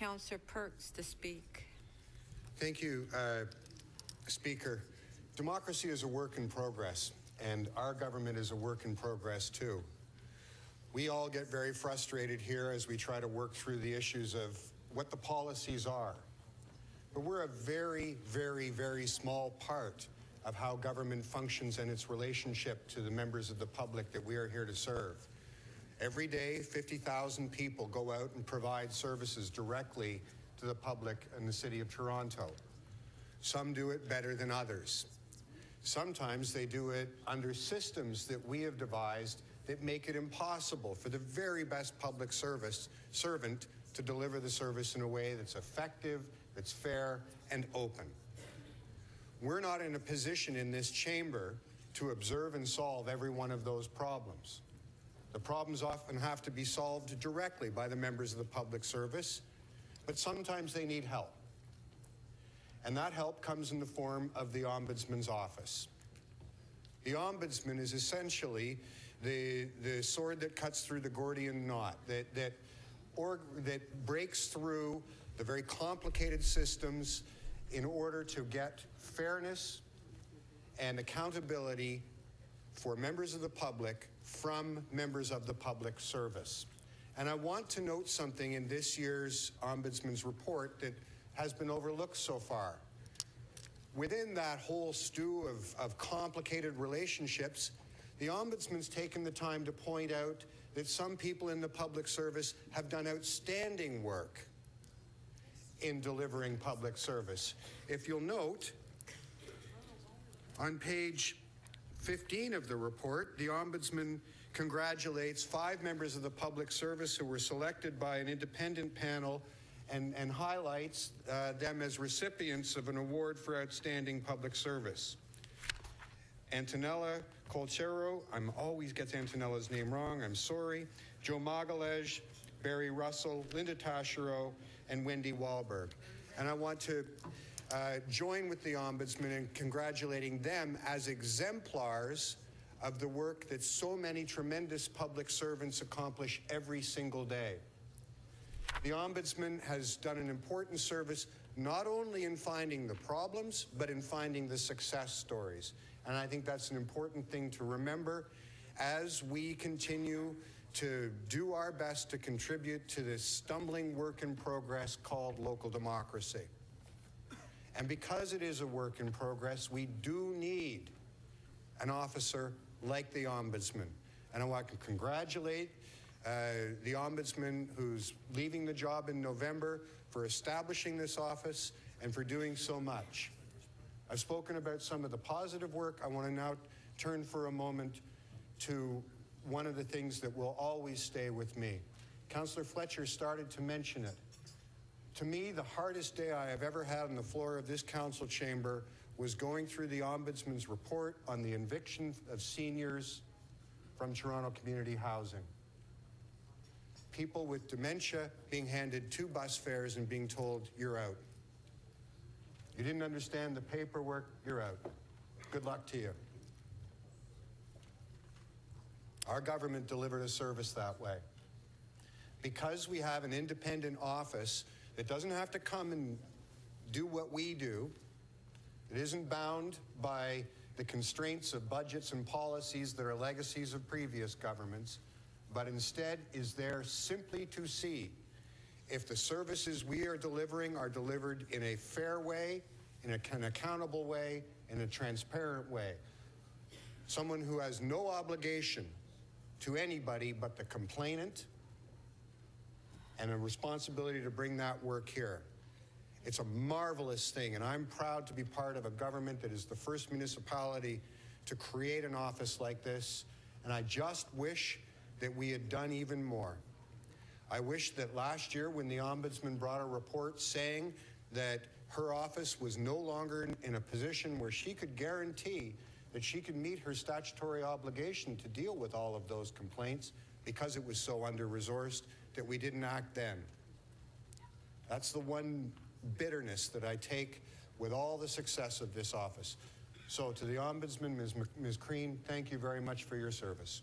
Councillor Perks to speak. Thank you, Speaker. Democracy is a work in progress, and our government is a work in progress too. We all get very frustrated here as we try to work through the issues of what the policies are. But we're a very, very, very small part of how government functions and its relationship to the members of the public that we are here to serve. Every day, 50,000 people go out and provide services directly to the public in the City of Toronto. Some do it better than others. Sometimes they do it under systems that we have devised that make it impossible for the very best public servant to deliver the service in a way that's effective, that's fair, and open. We're not in a position in this chamber to observe and solve every one of those problems. The problems often have to be solved directly by the members of the public service, but sometimes they need help. And that help comes in the form of the Ombudsman's office. The Ombudsman is essentially the sword that cuts through the Gordian knot, that breaks through the very complicated systems in order to get fairness and accountability for members of the public from members of the public service. And I want to note something in this year's Ombudsman's report that has been overlooked so far. Within that whole stew of complicated relationships, the Ombudsman's taken the time to point out that some people in the public service have done outstanding work in delivering public service. If you'll note, on page 15 of the report, the Ombudsman congratulates 5 members of the public service who were selected by an independent panel and highlights them as recipients of an award for outstanding public service. Antonella Colchero, I always get Antonella's name wrong, I'm sorry, Joe Magalej, Barry Russell, Linda Taschereau, and Wendy Wahlberg. And I want to join with the Ombudsman in congratulating them as exemplars of the work that so many tremendous public servants accomplish every single day. The Ombudsman has done an important service not only in finding the problems, but in finding the success stories. And I think that's an important thing to remember as we continue to do our best to contribute to this stumbling work in progress called local democracy. And because it is a work in progress, we do need an officer like the Ombudsman. And I want to congratulate the Ombudsman who's leaving the job in November for establishing this office and for doing so much. I've spoken about some of the positive work. I want to now turn for a moment to one of the things that will always stay with me. Councillor Fletcher started to mention it. To me, the hardest day I have ever had on the floor of this council chamber was going through the Ombudsman's report on the eviction of seniors from Toronto community housing. People with dementia being handed 2 bus fares and being told, you're out. You didn't understand the paperwork, you're out. Good luck to you. Our government delivered a service that way. Because we have an independent office that doesn't have to come and do what we do, it isn't bound by the constraints of budgets and policies that are legacies of previous governments, but instead is there simply to see if the services we are delivering are delivered in a fair way, in an accountable way, in a transparent way. Someone who has no obligation to anybody but the complainant and a responsibility to bring that work here. It's a marvelous thing, and I'm proud to be part of a government that is the first municipality to create an office like this, and I just wish that we had done even more. I wish that last year when the Ombudsman brought a report saying that her office was no longer in a position where she could guarantee that she could meet her statutory obligation to deal with all of those complaints because it was so under-resourced, that we didn't act then. That's the one bitterness that I take with all the success of this office. So to the Ombudsman, Ms. Crean, thank you very much for your service.